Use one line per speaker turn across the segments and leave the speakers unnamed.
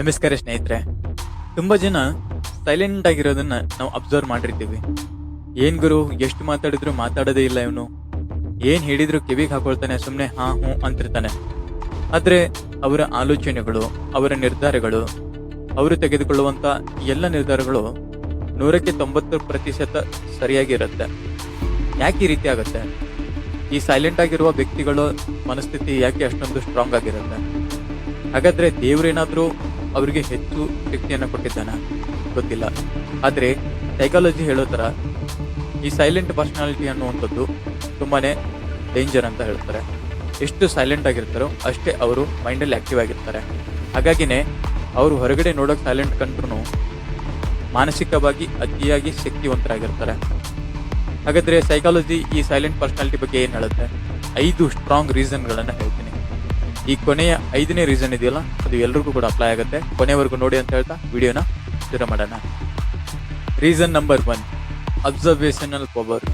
ನಮಸ್ಕಾರ ಸ್ನೇಹಿತರೆ. ತುಂಬಾ ಜನ ಸೈಲೆಂಟ್ ಆಗಿರೋದನ್ನ ನಾವು ಅಬ್ಸರ್ವ್ ಮಾಡಿರ್ತೀವಿ. ಏನ್ ಗುರು, ಎಷ್ಟು ಮಾತಾಡಿದ್ರು ಮಾತಾಡೋದೇ ಇಲ್ಲ ಇವನು, ಏನ್ ಹೇಳಿದ್ರು ಕಿವಿಗೆ ಹಾಕೊಳ್ತಾನೆ, ಸುಮ್ನೆ ಹಾ ಹೂ ಅಂತಿರ್ತಾನೆ. ಆದ್ರೆ ಅವರ ಆಲೋಚನೆಗಳು, ಅವರ ನಿರ್ಧಾರಗಳು, ಅವರು ತೆಗೆದುಕೊಳ್ಳುವಂತ ಎಲ್ಲ ನಿರ್ಧಾರಗಳು 100ಕ್ಕೆ 90% ಸರಿಯಾಗಿರುತ್ತೆ. ಯಾಕೆ ಈ ರೀತಿ ಆಗುತ್ತೆ? ಈ ಸೈಲೆಂಟ್ ಆಗಿರುವ ವ್ಯಕ್ತಿಗಳ ಮನಸ್ಥಿತಿ ಯಾಕೆ ಅಷ್ಟೊಂದು ಸ್ಟ್ರಾಂಗ್ ಆಗಿರುತ್ತೆ? ಹಾಗಾದ್ರೆ ದೇವ್ರೇನಾದ್ರೂ ಅವರಿಗೆ ಹೆಚ್ಚು ಶಕ್ತಿಯನ್ನು ಕೊಟ್ಟಿದ್ದಾನ? ಗೊತ್ತಿಲ್ಲ. ಆದ್ರೆ ಸೈಕಾಲಜಿ ಹೇಳೋ ತರ ಈ ಸೈಲೆಂಟ್ ಪರ್ಸನಾಲಿಟಿ ಅನ್ನುವಂಥದ್ದು ತುಂಬಾನೇ ಡೇಂಜರ್ ಅಂತ ಹೇಳ್ತಾರೆ. ಎಷ್ಟು ಸೈಲೆಂಟ್ ಆಗಿರ್ತಾರೋ ಅಷ್ಟೇ ಅವರು ಮೈಂಡಲ್ಲಿ ಆಕ್ಟಿವ್ ಆಗಿರ್ತಾರೆ. ಹಾಗಾಗಿನೇ ಅವರು ಹೊರಗಡೆ ನೋಡೋಕೆ ಸೈಲೆಂಟ್ ಕಂಡ್ರು ಮಾನಸಿಕವಾಗಿ ಅತಿಯಾಗಿ ಶಕ್ತಿವಂತರಾಗಿರ್ತಾರೆ. ಹಾಗಾದ್ರೆ ಸೈಕಾಲಜಿ ಈ ಸೈಲೆಂಟ್ ಪರ್ಸನಾಲಿಟಿ ಬಗ್ಗೆ ಏನ್ ಹೇಳುತ್ತೆ? 5 ಸ್ಟ್ರಾಂಗ್ ರೀಸನ್ಗಳನ್ನ ಹೇಳ್ತೀನಿ. ಈ ಕೊನೆಯ 5ನೇ ರೀಸನ್ ಇದೆಯಲ್ಲ, ಅದು ಎಲ್ರಿಗೂ ಕೂಡ ಅಪ್ಲೈ ಆಗುತ್ತೆ. ಕೊನೆವರೆಗೂ ನೋಡಿ ಅಂತ ಹೇಳ್ತಾ ವಿಡಿಯೋನ ಶುರು ಮಾಡೋಣ. ರೀಸನ್ ನಂಬರ್ 1, ಅಬ್ಸರ್ವೇಷನಲ್ ಪವರ್,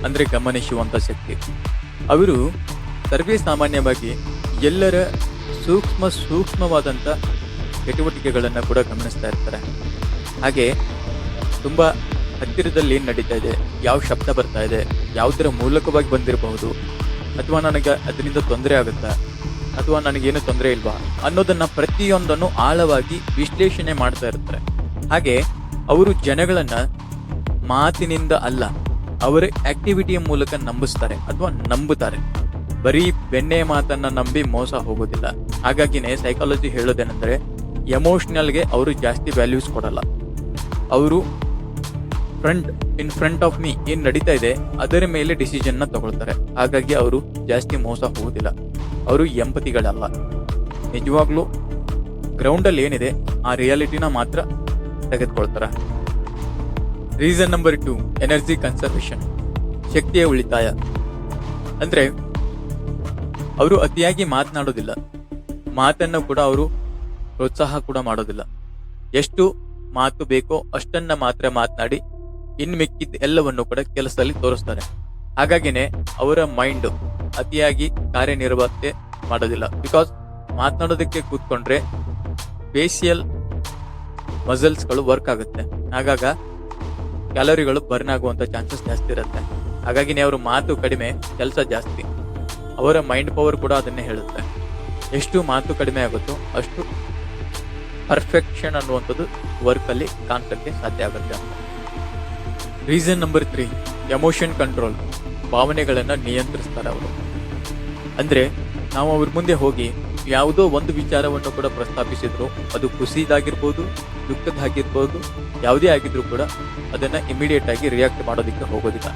ಅಂದ್ರೆ ಗಮನಿಸುವಂತ ಶಕ್ತಿ. ಅವರು ಸರ್ವೇ ಸಾಮಾನ್ಯವಾಗಿ ಎಲ್ಲರ ಸೂಕ್ಷ್ಮವಾದಂತ ಚಟುವಟಿಕೆಗಳನ್ನ ಕೂಡ ಗಮನಿಸ್ತಾ ಇರ್ತಾರೆ. ಹಾಗೆ ತುಂಬಾ ಹತ್ತಿರದಲ್ಲಿ ಏನ್ ನಡೀತಾ ಇದೆ, ಯಾವ ಶಬ್ದ ಬರ್ತಾ ಇದೆ, ಯಾವುದರ ಮೂಲಕವಾಗಿ ಬಂದಿರಬಹುದು, ಅಥವಾ ನನಗೆ ಅದರಿಂದ ತೊಂದರೆ ಆಗುತ್ತಾ, ಅಥವಾ ನನಗೇನು ತೊಂದರೆ ಇಲ್ವಾ ಅನ್ನೋದನ್ನ ಪ್ರತಿಯೊಂದನ್ನು ಆಳವಾಗಿ ವಿಶ್ಲೇಷಣೆ ಮಾಡ್ತಾ ಇರ್ತಾರೆ. ಹಾಗೆ ಅವರು ಜನಗಳನ್ನ ಮಾತಿನಿಂದ ಅಲ್ಲ, ಅವರ ಆಕ್ಟಿವಿಟಿಯ ಮೂಲಕ ನಂಬಿಸ್ತಾರೆ ಅಥವಾ ನಂಬುತ್ತಾರೆ. ಬರೀ ಬೆಣ್ಣೆ ಮಾತನ್ನ ನಂಬಿ ಮೋಸ ಹೋಗೋದಿಲ್ಲ. ಹಾಗಾಗಿನೇ ಸೈಕಾಲಜಿ ಹೇಳೋದೇನೆಂದ್ರೆ, ಎಮೋಷನಲ್ಗೆ ಅವರು ಜಾಸ್ತಿ ವ್ಯಾಲ್ಯೂಸ್ ಕೊಡಲ್ಲ. ಅವರು ಇನ್ ಫ್ರಂಟ್ ಆಫ್ ಮೀ ಏನ್ ನಡೀತಾ ಇದೆ ಅದರ ಮೇಲೆ ಡಿಸಿಷನ್ ನ ತಗೊಳ್ತಾರೆ. ಹಾಗಾಗಿ ಅವರು ಜಾಸ್ತಿ ಮೋಸ ಹೋಗೋದಿಲ್ಲ. ಅವರು ಎಂಪತಿಗಳಲ್ಲ. ನಿಜವಾಗ್ಲೂ ಗ್ರೌಂಡ್ ಅಲ್ಲಿ ಏನಿದೆ ಆ ರಿಯಾಲಿಟಿನ ಮಾತ್ರ ತೆಗೆದುಕೊಳ್ತಾರೆ. ರೀಸನ್ ನಂಬರ್ 2, ಎನರ್ಜಿ ಕನ್ಸರ್ವೇಷನ್, ಶಕ್ತಿಯ ಉಳಿತಾಯ. ಅಂದ್ರೆ ಅವರು ಅತಿಯಾಗಿ ಮಾತನಾಡೋದಿಲ್ಲ, ಮಾತನ್ನು ಕೂಡ ಅವರು ಪ್ರೋತ್ಸಾಹ ಕೂಡ ಮಾಡೋದಿಲ್ಲ. ಎಷ್ಟು ಮಾತು ಬೇಕೋ ಅಷ್ಟನ್ನ ಮಾತ್ರ ಮಾತನಾಡಿ ಇನ್ ಮಿಕ್ಕಿದ ಎಲ್ಲವನ್ನು ಕೂಡ ಕೆಲಸದಲ್ಲಿ ತೋರಿಸ್ತಾರೆ. ಹಾಗಾಗಿನೇ ಅವರ ಮೈಂಡ್ ಅತಿಯಾಗಿ ಕಾರ್ಯನಿರ್ವಹಣೆ ಮಾಡೋದಿಲ್ಲ. ಬಿಕಾಸ್ ಮಾತನಾಡೋದಕ್ಕೆ ಕೂತ್ಕೊಂಡ್ರೆ ಫೇಶಿಯಲ್ ಮಸಲ್ಸ್ಗಳು ವರ್ಕ್ ಆಗುತ್ತೆ. ಹಾಗಾಗ ಕ್ಯಾಲೋರಿಗಳು ಬರ್ನ್ ಆಗುವಂತ ಚಾನ್ಸಸ್ ಜಾಸ್ತಿ ಇರುತ್ತೆ. ಹಾಗಾಗಿನೇ ಅವರ ಮಾತು ಕಡಿಮೆ, ಕೆಲಸ ಜಾಸ್ತಿ. ಅವರ ಮೈಂಡ್ ಪವರ್ ಕೂಡ ಅದನ್ನೇ ಹೇಳುತ್ತೆ. ಎಷ್ಟು ಮಾತು ಕಡಿಮೆ ಆಗುತ್ತೋ ಅಷ್ಟು ಪರ್ಫೆಕ್ಷನ್ ಅನ್ನುವಂಥದ್ದು ವರ್ಕ್ ಅಲ್ಲಿ ಕಾಣಿಸಕ್ಕೆ ಸಾಧ್ಯ ಆಗುತ್ತೆ. ರೀಸನ್ ನಂಬರ್ 3, ಎಮೋಷನ್ ಕಂಟ್ರೋಲ್, ಭಾವನೆಗಳನ್ನ ನಿಯಂತ್ರಿಸ್ತಾರೆ ಅವರು. ಅಂದ್ರೆ ನಾವು ಅವ್ರ ಮುಂದೆ ಹೋಗಿ ಯಾವುದೋ ಒಂದು ವಿಚಾರವನ್ನು ಕೂಡ ಪ್ರಸ್ತಾಪಿಸಿದ್ರು, ಅದು ಖುಷಿದಾಗಿರ್ಬೋದು, ದುಃಖದಾಗಿರ್ಬೋದು, ಯಾವುದೇ ಆಗಿದ್ರು ಕೂಡ ಅದನ್ನ ಇಮಿಡಿಯೇಟ್ ಆಗಿ ರಿಯಾಕ್ಟ್ ಮಾಡೋದಕ್ಕೆ ಹೋಗೋದಿಲ್ಲ.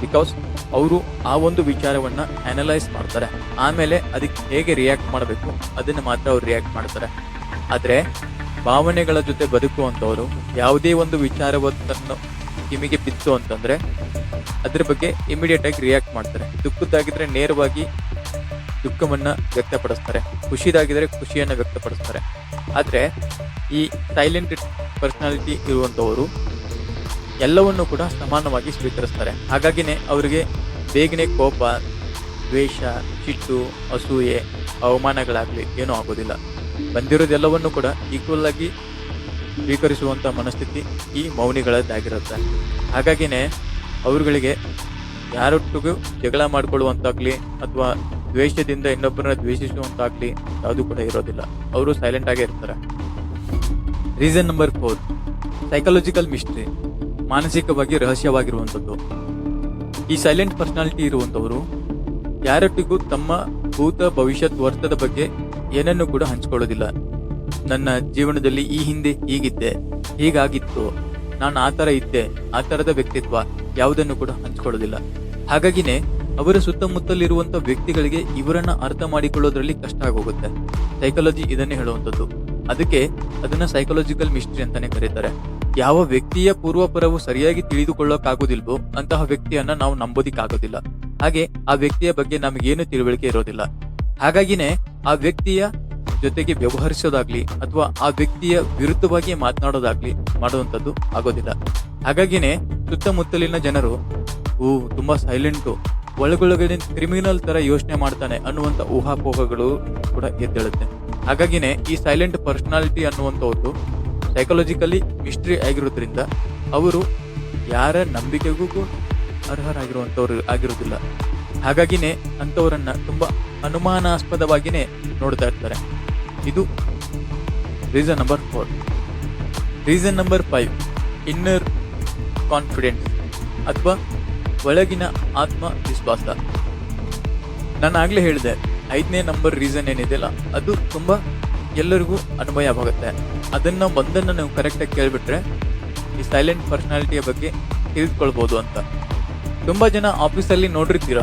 ಬಿಕಾಸ್ ಅವರು ಆ ಒಂದು ವಿಚಾರವನ್ನ ಅನಲೈಸ್ ಮಾಡ್ತಾರೆ. ಆಮೇಲೆ ಅದಕ್ಕೆ ಹೇಗೆ ರಿಯಾಕ್ಟ್ ಮಾಡಬೇಕು ಅದನ್ನ ಮಾತ್ರ ಅವ್ರು ರಿಯಾಕ್ಟ್ ಮಾಡ್ತಾರೆ. ಆದ್ರೆ ಭಾವನೆಗಳ ಜೊತೆ ಬದುಕುವಂತವರು ಯಾವುದೇ ಒಂದು ವಿಚಾರವನ್ನು ಕಿವಿಗೆ ಬಿತ್ತು ಅಂತಂದ್ರೆ ಅದ್ರ ಬಗ್ಗೆ ಇಮಿಡಿಯೇಟ್ ಆಗಿ ರಿಯಾಕ್ಟ್ ಮಾಡ್ತಾರೆ. ದುಃಖದಾಗಿದ್ರೆ ನೇರವಾಗಿ ದುಃಖವನ್ನ ವ್ಯಕ್ತಪಡಿಸ್ತಾರೆ, ಖುಷಿದಾಗಿದ್ರೆ ಖುಷಿಯನ್ನ ವ್ಯಕ್ತಪಡಿಸ್ತಾರೆ. ಆದ್ರೆ ಈ ಸೈಲೆಂಟ್ ಪರ್ಸನಾಲಿಟಿ ಇರುವಂತವರು ಎಲ್ಲವನ್ನು ಕೂಡ ಸಮಾನವಾಗಿ ಸ್ವೀಕರಿಸ್ತಾರೆ. ಹಾಗಾಗಿನೇ ಅವರಿಗೆ ಬೇಗನೆ ಕೋಪ, ದ್ವೇಷ, ಸಿಟ್ಟು, ಅಸೂಯೆ, ಅವಮಾನಗಳಾಗ್ಲಿ ಏನೂ ಆಗೋದಿಲ್ಲ. ಬಂದಿರೋದೆಲ್ಲವನ್ನು ಕೂಡ ಈಕ್ವಲ್ ಆಗಿ ಸ್ವೀಕರಿಸುವಂತ ಮನಸ್ಥಿತಿ ಈ ಮೌನಿಗಳದ್ದಾಗಿರುತ್ತೆ. ಹಾಗಾಗಿನೇ ಅವರುಗಳಿಗೆ ಯಾರೊಟ್ಟಿಗೂ ಜಗಳ ಮಾಡ್ಕೊಳ್ಳುವಂತಾಗ್ಲಿ ಅಥವಾ ದ್ವೇಷದಿಂದ ಇನ್ನೊಬ್ಬರನ್ನ ದ್ವೇಷಿಸುವಂತಾಗ್ಲಿ ಯಾವುದು ಕೂಡ ಇರೋದಿಲ್ಲ. ಅವರು ಸೈಲೆಂಟ್ ಆಗೇ ಇರ್ತಾರೆ. ರೀಸನ್ ನಂಬರ್ 4, ಸೈಕಾಲಜಿಕಲ್ ಮಿಸ್ಟ್ರಿ, ಮಾನಸಿಕವಾಗಿ ರಹಸ್ಯವಾಗಿರುವಂಥದ್ದು. ಈ ಸೈಲೆಂಟ್ ಪರ್ಸನಾಲಿಟಿ ಇರುವಂತವರು ಯಾರೊಟ್ಟಿಗೂ ತಮ್ಮ ಭೂತ, ಭವಿಷ್ಯತ್, ವರ್ತದ ಬಗ್ಗೆ ಏನನ್ನು ಕೂಡ ಹಂಚ್ಕೊಳ್ಳೋದಿಲ್ಲ. ನನ್ನ ಜೀವನದಲ್ಲಿ ಈ ಹಿಂದೆ ಹೀಗಿದ್ದೆ, ಹೀಗಾಗಿತ್ತು, ನಾನು ಆ ತರ ಇದ್ದೆ, ಆ ತರದ ವ್ಯಕ್ತಿತ್ವ ಯಾವುದನ್ನು ಕೂಡ ಹಂಚ್ಕೊಳ್ಳೋದಿಲ್ಲ. ಹಾಗಾಗಿನೇ ಅವರ ಸುತ್ತಮುತ್ತಲಿರುವಂತ ವ್ಯಕ್ತಿಗಳಿಗೆ ಇವರನ್ನ ಅರ್ಥ ಮಾಡಿಕೊಳ್ಳೋದ್ರಲ್ಲಿ ಕಷ್ಟ ಆಗೋಗುತ್ತೆ. ಸೈಕಾಲಜಿ ಇದನ್ನೇ ಹೇಳುವಂಥದ್ದು. ಅದಕ್ಕೆ ಅದನ್ನ ಸೈಕಾಲಜಿಕಲ್ ಮಿಸ್ಟ್ರಿ ಅಂತಾನೆ ಕರೀತಾರೆ. ಯಾವ ವ್ಯಕ್ತಿಯ ಪೂರ್ವಪರವು ಸರಿಯಾಗಿ ತಿಳಿದುಕೊಳ್ಳೋಕಾಗೋದಿಲ್ವೋ ಅಂತಹ ವ್ಯಕ್ತಿಯನ್ನ ನಾವು ನಂಬೋದಿಕ್ಕಾಗೋದಿಲ್ಲ. ಹಾಗೆ ಆ ವ್ಯಕ್ತಿಯ ಬಗ್ಗೆ ನಮಗೇನು ತಿಳುವಳಿಕೆ ಇರೋದಿಲ್ಲ. ಹಾಗಾಗಿನೇ ಆ ವ್ಯಕ್ತಿಯ ಜೊತೆಗೆ ವ್ಯವಹರಿಸೋದಾಗ್ಲಿ ಅಥವಾ ಆ ವ್ಯಕ್ತಿಯ ವಿರುದ್ಧವಾಗಿ ಮಾತನಾಡೋದಾಗ್ಲಿ ಮಾಡುವಂಥದ್ದು ಆಗೋದಿಲ್ಲ. ಹಾಗಾಗಿನೇ ಸುತ್ತಮುತ್ತಲಿನ ಜನರು ತುಂಬಾ ಸೈಲೆಂಟು, ಒಳಗೊಳಗಡೆ ಕ್ರಿಮಿನಲ್ ತರ ಯೋಚನೆ ಮಾಡ್ತಾನೆ ಅನ್ನುವಂತ ಊಹಾಪೋಹಗಳು ಕೂಡ ಎದ್ದೇಳುತ್ತೆ. ಹಾಗಾಗಿನೇ ಈ ಸೈಲೆಂಟ್ ಪರ್ಸನಾಲಿಟಿ ಅನ್ನುವಂಥವ್ರು ಸೈಕಾಲಜಿಕಲಿ ಮಿಸ್ಟ್ರಿ ಆಗಿರೋದ್ರಿಂದ ಅವರು ಯಾರ ನಂಬಿಕೆಗೂ ಅರ್ಹರಾಗಿರುವಂಥವ್ರು ಆಗಿರೋದಿಲ್ಲ. ಹಾಗಾಗಿನೇ ಅಂಥವರನ್ನ ತುಂಬಾ ಅನುಮಾನಾಸ್ಪದವಾಗಿನೇ ನೋಡ್ತಾ ಇರ್ತಾರೆ. ಇದು reason number 4. Reason number 5, inner confidence ಅಥವಾ ಒಳಗಿನ ಆತ್ಮವಿಶ್ವಾಸ. ನಾನು ಆಗ್ಲೇ ಹೇಳಿದೆ, 5ನೇ ನಂಬರ್ ರೀಸನ್ ಏನಿದೆಯಲ್ಲ ಅದು ತುಂಬಾ ಎಲ್ಲರಿಗೂ ಅನ್ವಯವಾಗುತ್ತೆ. ಒಂದನ್ನು ನೀವು ಕರೆಕ್ಟಾಗಿ ಕೇಳ್ಬಿಟ್ರೆ ಈ ಸೈಲೆಂಟ್ ಪರ್ಸನಾಲಿಟಿಯ ಬಗ್ಗೆ ತಿಳಿದುಕೊಳ್ಬೋದು ಅಂತ. ತುಂಬಾ ಜನ ಆಫೀಸಲ್ಲಿ ನೋಡಿರ್ತೀರ,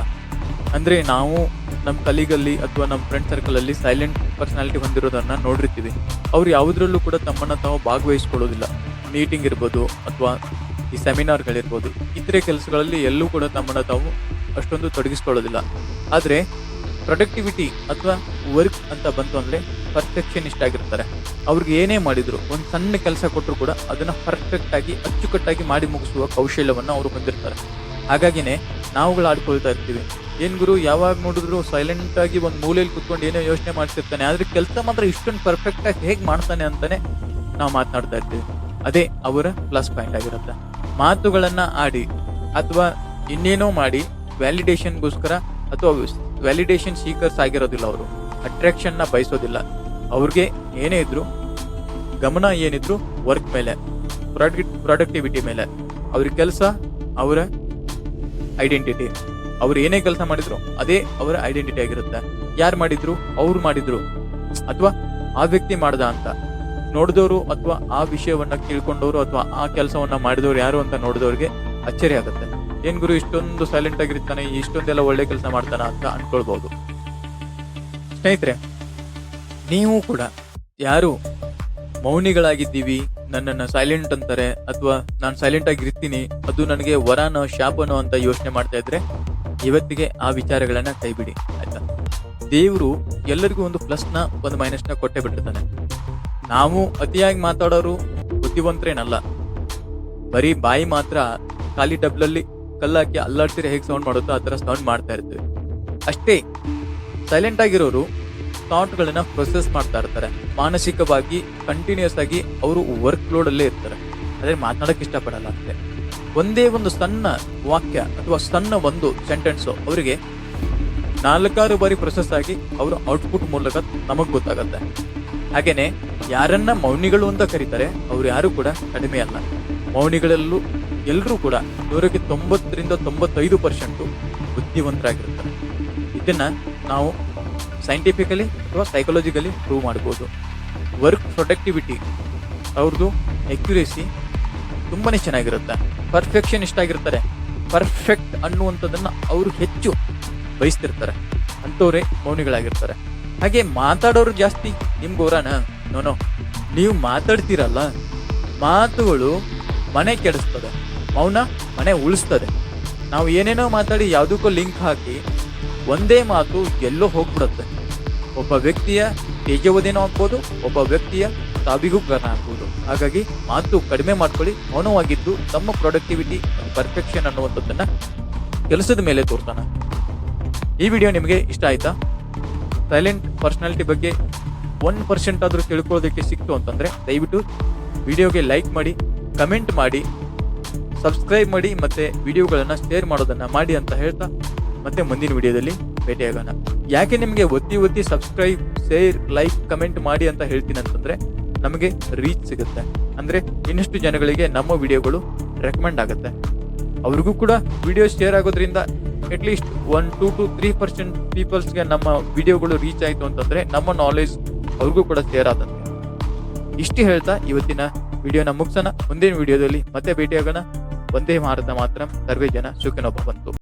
ಅಂದ್ರೆ ನಾವು ನಮ್ಮ ಕಲೀಗಲ್ಲಿ ಅಥವಾ ನಮ್ಮ ಫ್ರೆಂಡ್ ಸರ್ಕಲ್ ಅಲ್ಲಿ ಸೈಲೆಂಟ್ ಪರ್ಸನಾಲಿಟಿ ಹೊಂದಿರೋದನ್ನ ನೋಡಿರ್ತೀವಿ. ಅವ್ರು ಯಾವುದ್ರಲ್ಲೂ ಕೂಡ ತಮ್ಮನ್ನ ತಾವು ಭಾಗವಹಿಸ್ಕೊಳ್ಳೋದಿಲ್ಲ. ಮೀಟಿಂಗ್ ಇರ್ಬೋದು ಅಥವಾ ಈ ಸೆಮಿನಾರ್ಗಳಿರ್ಬೋದು, ಇತರೆ ಕೆಲಸಗಳಲ್ಲಿ ಎಲ್ಲೂ ಕೂಡ ತಮ್ಮನ್ನ ತಾವು ಅಷ್ಟೊಂದು ತೊಡಗಿಸ್ಕೊಳ್ಳೋದಿಲ್ಲ. ಆದ್ರೆ ಪ್ರೊಡಕ್ಟಿವಿಟಿ ಅಥವಾ ವರ್ಕ್ ಅಂತ ಬಂತು ಅಂದ್ರೆ ಪರ್ಫೆಕ್ಷನಿಸ್ಟ್ ಆಗಿರ್ತಾರೆ. ಅವ್ರಿಗೆ ಏನೇ ಮಾಡಿದ್ರು, ಒಂದು ಸಣ್ಣ ಕೆಲಸ ಕೊಟ್ಟರು ಕೂಡ ಅದನ್ನ ಪರ್ಫೆಕ್ಟ್ ಆಗಿ ಅಚ್ಚುಕಟ್ಟಾಗಿ ಮಾಡಿ ಮುಗಿಸುವ ಕೌಶಲ್ಯವನ್ನ ಅವರು ಹೊಂದಿರ್ತಾರೆ. ಹಾಗಾಗಿನೇ ನಾವುಗಳು ಆಡ್ಕೊಳ್ತಾ ಇರ್ತೀವಿ, ಏನ್ ಗುರು ಯಾವಾಗ ನೋಡಿದ್ರು ಸೈಲೆಂಟ್ ಆಗಿ ಒಂದು ಮೂಲೆಯಲ್ಲಿ ಕುತ್ಕೊಂಡು ಏನೋ ಯೋಚನೆ ಮಾಡ್ತಿರ್ತಾನೆ, ಆದ್ರೆ ಕೆಲಸ ಮಾತ್ರ ಇಷ್ಟೊಂದು ಪರ್ಫೆಕ್ಟ್ ಆಗಿ ಹೇಗೆ ಮಾಡ್ತಾನೆ ಅಂತಾನೆ ನಾವು ಮಾತನಾಡ್ತಾ ಇರ್ತೀವಿ. ಅದೇ ಅವರ ಪ್ಲಸ್ ಪಾಯಿಂಟ್ ಆಗಿರುತ್ತೆ. ಮಾತುಗಳನ್ನ ಆಡಿ ಅಥವಾ ಇನ್ನೇನೋ ಮಾಡಿ ವ್ಯಾಲಿಡೇಷನ್ಗೋಸ್ಕರ ಅಥವಾ ವ್ಯಾಲಿಡೇಷನ್ ಸೀಕರ್ಸ್ ಆಗಿರೋದಿಲ್ಲ. ಅವರು ಅಟ್ರಾಕ್ಷನ್ ನ ಬಯಸೋದಿಲ್ಲ. ಅವ್ರಿಗೆ ಏನೇ ಇದ್ರು ಗಮನ ಏನಿದ್ರು ವರ್ಕ್ ಮೇಲೆ, ಪ್ರೊಡಕ್ಟಿವಿಟಿ ಮೇಲೆ. ಅವ್ರ ಕೆಲಸ ಅವರ ಐಡೆಂಟಿಟಿ. ಅವ್ರು ಏನೇ ಕೆಲಸ ಮಾಡಿದ್ರು ಅದೇ ಅವರ ಐಡೆಂಟಿಟಿ ಆಗಿರುತ್ತೆ. ಯಾರು ಮಾಡಿದ್ರು, ಅವ್ರು ಮಾಡಿದ್ರು ಅಥವಾ ಆ ವ್ಯಕ್ತಿ ಮಾಡ್ದ ಅಂತ ನೋಡಿದವರು ಅಥವಾ ಆ ವಿಷಯವನ್ನ ಕೇಳ್ಕೊಂಡವ್ರು ಅಥವಾ ಆ ಕೆಲಸವನ್ನ ಮಾಡಿದವ್ರು ಯಾರು ಅಂತ ನೋಡಿದವ್ರಿಗೆ ಅಚ್ಚರಿ ಆಗುತ್ತೆ. ಏನ್ ಗುರು ಇಷ್ಟೊಂದು ಸೈಲೆಂಟ್ ಆಗಿರ್ತಾನೆ, ಇಷ್ಟೊಂದೆಲ್ಲ ಒಳ್ಳೆ ಕೆಲಸ ಮಾಡ್ತಾನ ಅಂತ ಅನ್ಕೊಳ್ಬಹುದು. ಸ್ನೇಹಿತರೆ, ನೀವು ಕೂಡ ಯಾರು ಮೌನಿಗಳಾಗಿದ್ದೀವಿ, ನನ್ನನ್ನ ಸೈಲೆಂಟ್ ಅಂತಾರೆ ಅಥವಾ ನಾನು ಸೈಲೆಂಟ್ ಆಗಿರ್ತೀನಿ, ಅದು ನನಗೆ ವರನೋ ಶಾಪನೋ ಅಂತ ಯೋಚನೆ ಮಾಡ್ತಾ ಇದ್ರೆ ಇವತ್ತಿಗೆ ಆ ವಿಚಾರಗಳನ್ನ ಕೈಬಿಡಿ, ಆಯ್ತಾ? ದೇವರು ಎಲ್ಲರಿಗೂ ಒಂದು ಪ್ಲಸ್ನ ಒಂದು ಮೈನಸ್ನ ಕೊಟ್ಟೆ ಬಿಟ್ಟಿರ್ತಾನೆ. ನಾವು ಅತಿಯಾಗಿ ಮಾತಾಡೋರು ಬುದ್ಧಿವಂತರೇನಲ್ಲ. ಬರೀ ಬಾಯಿ ಮಾತ್ರ ಖಾಲಿ ಡಬ್ಲಲ್ಲಿ ಕಲ್ಲಾಕಿ ಅಲ್ಲಾಡ್ಸಿರ ಹೇಗೆ ಸೌಂಡ್ ಮಾಡುತ್ತೋ ಆ ಥರ ಸೌಂಡ್ ಮಾಡ್ತಾ ಇರ್ತೀವಿ ಅಷ್ಟೇ. ಸೈಲೆಂಟ್ ಆಗಿರೋರು ಥಾಟ್ಗಳನ್ನ ಪ್ರೊಸೆಸ್ ಮಾಡ್ತಾ ಇರ್ತಾರೆ. ಮಾನಸಿಕವಾಗಿ ಕಂಟಿನ್ಯೂಸ್ ಆಗಿ ಅವರು ವರ್ಕ್ ಲೋಡ್ ಅಲ್ಲೇ ಇರ್ತಾರೆ. ಆದ್ರೆ ಮಾತನಾಡಕ್ ಇಷ್ಟಪಡಲ್ಲ ಅಷ್ಟೇ. ಒಂದೇ ಒಂದು ಸಣ್ಣ ವಾಕ್ಯ ಅಥವಾ ಸಣ್ಣ ಒಂದು ಸೆಂಟೆನ್ಸ್ ಅವರಿಗೆ 4-6 ಬಾರಿ ಪ್ರೊಸೆಸ್ ಆಗಿ ಅವರು ಔಟ್ಪುಟ್ ಮೂಲಕ ನಮಗ್ ಗೊತ್ತಾಗತ್ತೆ. ಹಾಗೇನೆ ಯಾರನ್ನ ಮೌನಿಗಳು ಅಂತ ಕರೀತಾರೆ ಅವ್ರು ಯಾರು ಕೂಡ ಕಡಿಮೆ ಅಲ್ಲ. ಮೌನಿಗಳಲ್ಲೂ ಎಲ್ಲರೂ ಕೂಡ 100ಕ್ಕೆ 90-95% ಬುದ್ಧಿವಂತರಾಗಿರ್ತಾರೆ. ಇದನ್ನ ನಾವು ಸೈಂಟಿಫಿಕಲಿ ಅಥವಾ ಸೈಕಾಲಜಿಕಲಿ ಪ್ರೂವ್ ಮಾಡ್ಬೋದು. ವರ್ಕ್ ಪ್ರೊಡಕ್ಟಿವಿಟಿ ಅವ್ರದ್ದು ಅಕ್ಯುರೇಸಿ ತುಂಬಾನೇ ಚೆನ್ನಾಗಿರುತ್ತೆ. ಪರ್ಫೆಕ್ಷನಿಸ್ಟ್ ಆಗಿರ್ತಾರೆ. ಪರ್ಫೆಕ್ಟ್ ಅನ್ನುವಂಥದ್ದನ್ನ ಅವರು ಹೆಚ್ಚು ಬಯಸ್ತಿರ್ತಾರೆ. ಅಂಥವ್ರೆ ಮೌನಿಗಳಾಗಿರ್ತಾರೆ. ಹಾಗೆ ಮಾತಾಡೋರು ಜಾಸ್ತಿ ನಿಮ್ಗೆ ಅವರಾನ ನೋನೋ, ನೀವು ಮಾತಾಡ್ತೀರಲ್ಲ, ಮಾತುಗಳು ಮನೆ ಕೆಡಿಸ್ತದೆ, ಮೌನ ಮನೆ ಉಳಿಸ್ತದೆ. ನಾವು ಏನೇನೋ ಮಾತಾಡಿ ಯಾವುದಕ್ಕೂ ಲಿಂಕ್ ಹಾಕಿ ಒಂದೇ ಮಾತು ಎಲ್ಲೋ ಹೋಗ್ಬಿಡುತ್ತೆ. ಒಬ್ಬ ವ್ಯಕ್ತಿಯ ತೇಜವದೇನೋ ಆಗ್ಬೋದು, ಒಬ್ಬ ವ್ಯಕ್ತಿಯ ಸಾವಿಗೂ ಕಾರಣ ಆಗ್ಬೋದು. ಹಾಗಾಗಿ ಮಾತು ಕಡಿಮೆ ಮಾಡ್ಕೊಳ್ಳಿ, ಮೌನವಾಗಿದ್ದು ತಮ್ಮ ಪ್ರೊಡಕ್ಟಿವಿಟಿ ಪರ್ಫೆಕ್ಷನ್ ಅನ್ನುವಂಥದ್ದನ್ನ ಕೆಲಸದ ಮೇಲೆ ತೋರ್ತಾನ. ಈ ವಿಡಿಯೋ ನಿಮಗೆ ಇಷ್ಟ ಆಯ್ತಾ? ಸೈಲೆಂಟ್ ಪರ್ಸನಾಲಿಟಿ ಬಗ್ಗೆ 1% ಆದ್ರೂ ತಿಳ್ಕೊಳ್ಳೋದಕ್ಕೆ ಸಿಕ್ತು ಅಂತಂದ್ರೆ ದಯವಿಟ್ಟು ವಿಡಿಯೋಗೆ ಲೈಕ್ ಮಾಡಿ, ಕಮೆಂಟ್ ಮಾಡಿ, ಸಬ್ಸ್ಕ್ರೈಬ್ ಮಾಡಿ ಮತ್ತೆ ವಿಡಿಯೋಗಳನ್ನ ಶೇರ್ ಮಾಡೋದನ್ನ ಮಾಡಿ ಅಂತ ಹೇಳ್ತಾ ಮತ್ತೆ ಮುಂದಿನ ವಿಡಿಯೋದಲ್ಲಿ ಭೇಟಿಯಾಗೋಣ. ಯಾಕೆ ನಿಮಗೆ ಒತ್ತಿ ಸಬ್ಸ್ಕ್ರೈಬ್, ಶೇರ್, ಲೈಕ್, ಕಮೆಂಟ್ ಮಾಡಿ ಅಂತ ಹೇಳ್ತೀನಿ ಅಂತಂದ್ರೆ ನಮಗೆ ರೀಚ್ ಸಿಗುತ್ತೆ. ಅಂದ್ರೆ ಇನ್ನಷ್ಟು ಜನಗಳಿಗೆ ನಮ್ಮ ವಿಡಿಯೋಗಳು ರೆಕಮೆಂಡ್ ಆಗುತ್ತೆ. ಅವ್ರಿಗೂ ಕೂಡ ವಿಡಿಯೋ ಶೇರ್ ಆಗೋದ್ರಿಂದ ಅಟ್ಲೀಸ್ಟ್ 1-2-3% ಪೀಪಲ್ಸ್ಗೆ ನಮ್ಮ ವಿಡಿಯೋಗಳು ರೀಚ್ ಆಯ್ತು ಅಂತಂದ್ರೆ ನಮ್ಮ ನಾಲೆಜ್ ಅವ್ರಿಗೂ ಕೂಡ ಶೇರ್ ಆದಂತೆ. ಇಷ್ಟು ಹೇಳ್ತಾ ಇವತ್ತಿನ ವಿಡಿಯೋನ ಮುಗಿಸೋಣ. ಮುಂದಿನ ವಿಡಿಯೋದಲ್ಲಿ ಮತ್ತೆ ಭೇಟಿಯಾಗೋಣ. ವಂದೇ ಭಾರತ ಮಾತರಂ. ಸರ್ವೇ ಜನ ಸುಖಿನೋ ಭವಂತು.